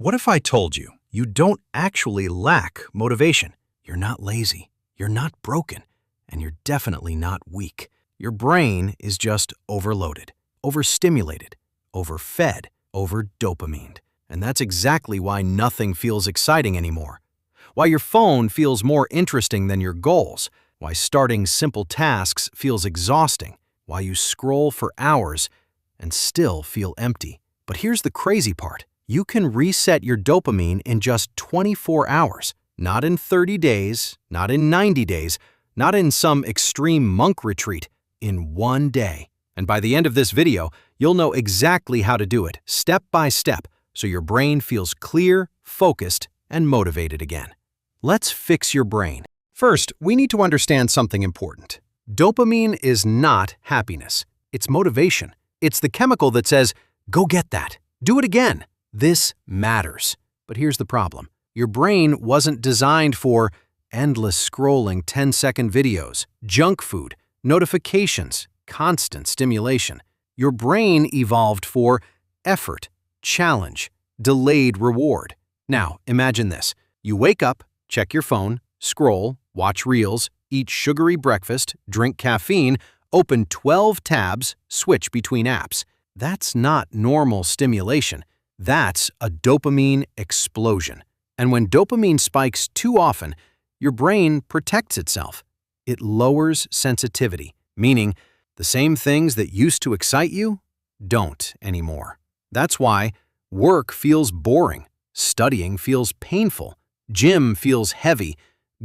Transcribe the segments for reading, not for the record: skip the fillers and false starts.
What if I told you you don't actually lack motivation? You're not lazy, you're not broken, and you're definitely not weak. Your brain is just overloaded, overstimulated, overfed, over-dopamined. And that's exactly why nothing feels exciting anymore. Why your phone feels more interesting than your goals. Why starting simple tasks feels exhausting. Why you scroll for hours and still feel empty. But here's the crazy part. You can reset your dopamine in just 24 hours. Not in 30 days, not in 90 days, not in some extreme monk retreat. In one day. And by the end of this video, you'll know exactly how to do it, step by step, so your brain feels clear, focused, and motivated again. Let's fix your brain. First, we need to understand something important. Dopamine is not happiness. It's motivation. It's the chemical that says, go get that. Do it again. This matters. But here's the problem. Your brain wasn't designed for endless scrolling 10-second videos, junk food, notifications, constant stimulation. Your brain evolved for effort, challenge, delayed reward. Now, imagine this. You wake up, check your phone, scroll, watch reels, eat sugary breakfast, drink caffeine, open 12 tabs, switch between apps. That's not normal stimulation. That's a dopamine explosion. And when dopamine spikes too often, your brain protects itself. It lowers sensitivity, meaning the same things that used to excite you don't anymore. That's why work feels boring, studying feels painful, gym feels heavy,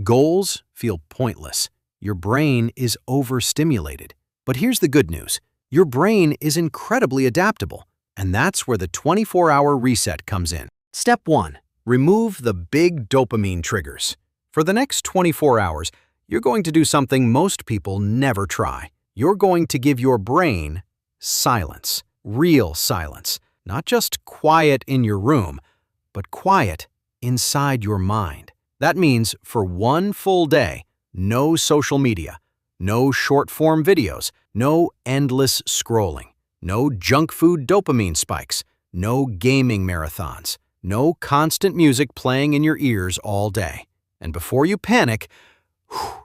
goals feel pointless. Your brain is overstimulated. But here's the good news. Your brain is incredibly adaptable, and that's where the 24-hour reset comes in. Step 1. Remove the big dopamine triggers. For the next 24 hours, you're going to do something most people never try. You're going to give your brain silence, real silence, not just quiet in your room, but quiet inside your mind. That means for one full day, no social media, no short-form videos, no endless scrolling, no junk food dopamine spikes, no gaming marathons, no constant music playing in your ears all day. And before you panic,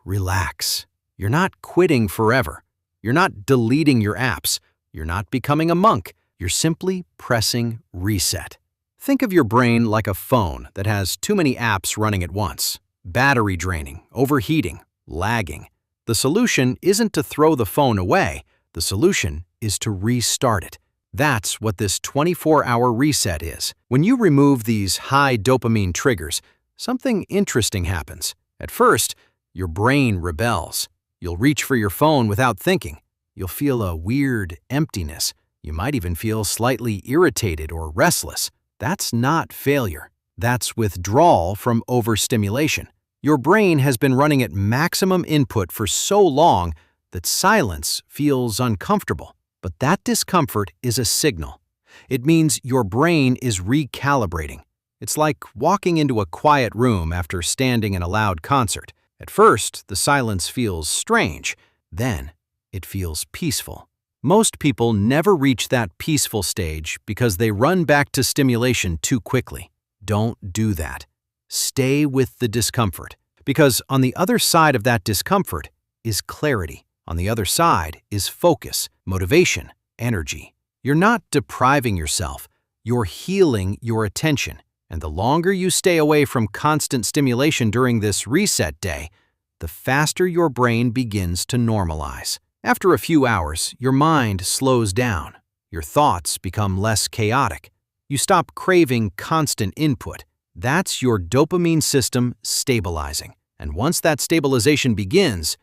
relax. You're not quitting forever. You're not deleting your apps. You're not becoming a monk. You're simply pressing reset. Think of your brain like a phone that has too many apps running at once. Battery draining, overheating, lagging. The solution isn't to throw the phone away. The solution is to restart it. That's what this 24-hour reset is. When you remove these high dopamine triggers, something interesting happens. At first, your brain rebels. You'll reach for your phone without thinking. You'll feel a weird emptiness. You might even feel slightly irritated or restless. That's not failure. That's withdrawal from overstimulation. Your brain has been running at maximum input for so long that silence feels uncomfortable. But that discomfort is a signal. It means your brain is recalibrating. It's like walking into a quiet room after standing in a loud concert. At first, the silence feels strange. Then, it feels peaceful. Most people never reach that peaceful stage because they run back to stimulation too quickly. Don't do that. Stay with the discomfort, because on the other side of that discomfort is clarity. On the other side is focus, motivation, energy. You're not depriving yourself. You're healing your attention. And the longer you stay away from constant stimulation during this reset day, the faster your brain begins to normalize. After a few hours, your mind slows down. Your thoughts become less chaotic. You stop craving constant input. That's your dopamine system stabilizing. And once that stabilization begins,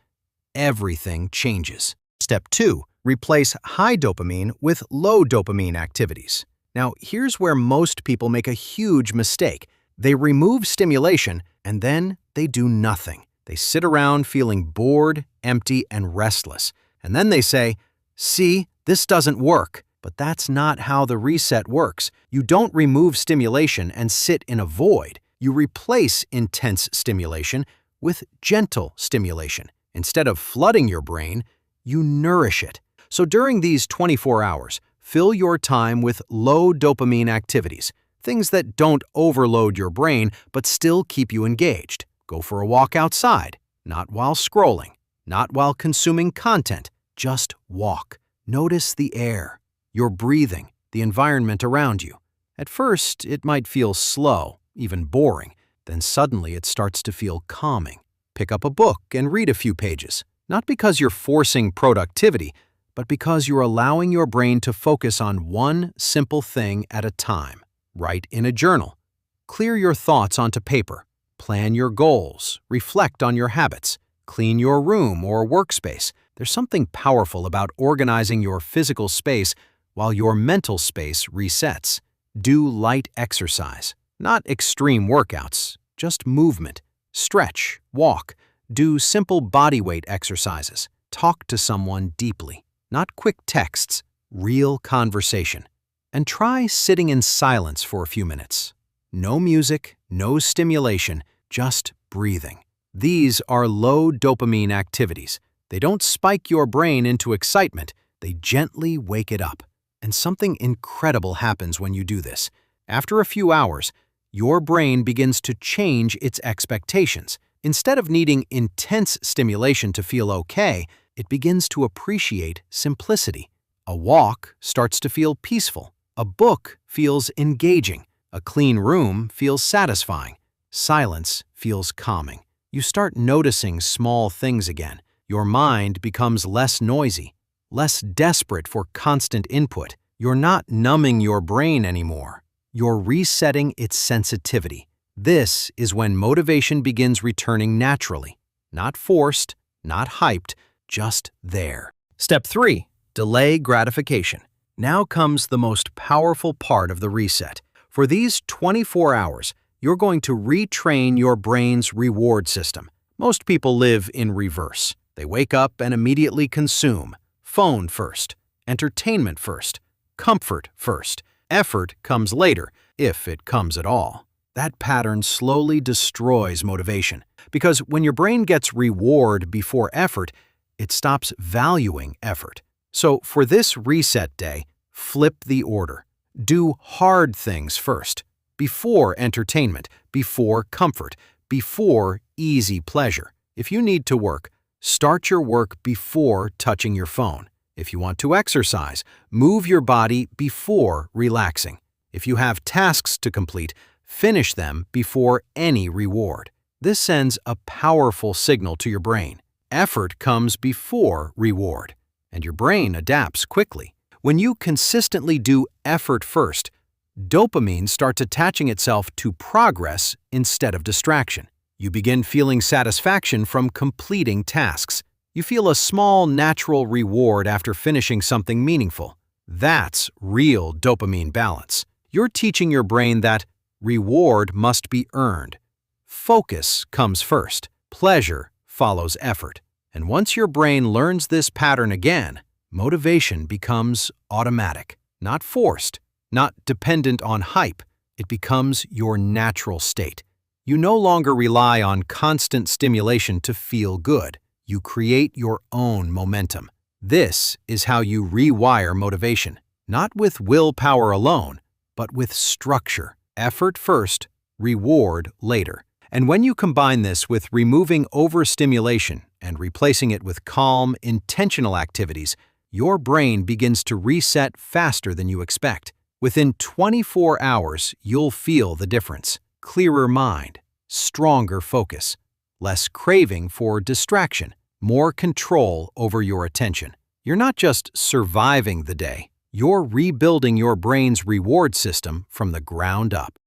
everything changes. Step 2. Replace high dopamine with low dopamine activities. Now, here's where most people make a huge mistake. They remove stimulation, and then they do nothing. They sit around feeling bored, empty, and restless. And then they say, "See, this doesn't work." But that's not how the reset works. You don't remove stimulation and sit in a void. You replace intense stimulation with gentle stimulation. Instead of flooding your brain, you nourish it. So during these 24 hours, fill your time with low dopamine activities. Things that don't overload your brain but still keep you engaged. Go for a walk outside, not while scrolling, not while consuming content. Just walk. Notice the air, your breathing, the environment around you. At first, it might feel slow, even boring. Then suddenly it starts to feel calming. Pick up a book and read a few pages, not because you're forcing productivity, but because you're allowing your brain to focus on one simple thing at a time. Write in a journal. Clear your thoughts onto paper. Plan your goals. Reflect on your habits. Clean your room or workspace. There's something powerful about organizing your physical space while your mental space resets. Do light exercise. Not extreme workouts, just movement. Stretch, walk, do simple bodyweight exercises. Talk to someone deeply. Not quick texts, real conversation. And try sitting in silence for a few minutes. No music, no stimulation, just breathing. These are low-dopamine activities. They don't spike your brain into excitement, they gently wake it up. And something incredible happens when you do this. After a few hours, your brain begins to change its expectations. Instead of needing intense stimulation to feel okay, it begins to appreciate simplicity. A walk starts to feel peaceful. A book feels engaging. A clean room feels satisfying. Silence feels calming. You start noticing small things again. Your mind becomes less noisy, less desperate for constant input. You're not numbing your brain anymore. You're resetting its sensitivity. This is when motivation begins returning naturally. Not forced, not hyped, just there. Step 3. Delay gratification. Now comes the most powerful part of the reset. For these 24 hours, you're going to retrain your brain's reward system. Most people live in reverse. They wake up and immediately consume. Phone first, entertainment first, comfort first. Effort comes later, if it comes at all. That pattern slowly destroys motivation, because when your brain gets reward before effort, it stops valuing effort. So for this reset day, flip the order. Do hard things first, before entertainment, before comfort, before easy pleasure. If you need to work, start your work before touching your phone. If you want to exercise, move your body before relaxing. If you have tasks to complete, finish them before any reward. This sends a powerful signal to your brain. Effort comes before reward, and your brain adapts quickly. When you consistently do effort first, dopamine starts attaching itself to progress instead of distraction. You begin feeling satisfaction from completing tasks. You feel a small natural reward after finishing something meaningful. That's real dopamine balance. You're teaching your brain that reward must be earned. Focus comes first. Pleasure follows effort. And once your brain learns this pattern again, motivation becomes automatic, not forced, not dependent on hype. It becomes your natural state. You no longer rely on constant stimulation to feel good. You create your own momentum. This is how you rewire motivation, not with willpower alone, but with structure. Effort first, reward later. And when you combine this with removing overstimulation and replacing it with calm, intentional activities, your brain begins to reset faster than you expect. Within 24 hours, you'll feel the difference. Clearer mind, stronger focus, less craving for distraction, more control over your attention. You're not just surviving the day, you're rebuilding your brain's reward system from the ground up.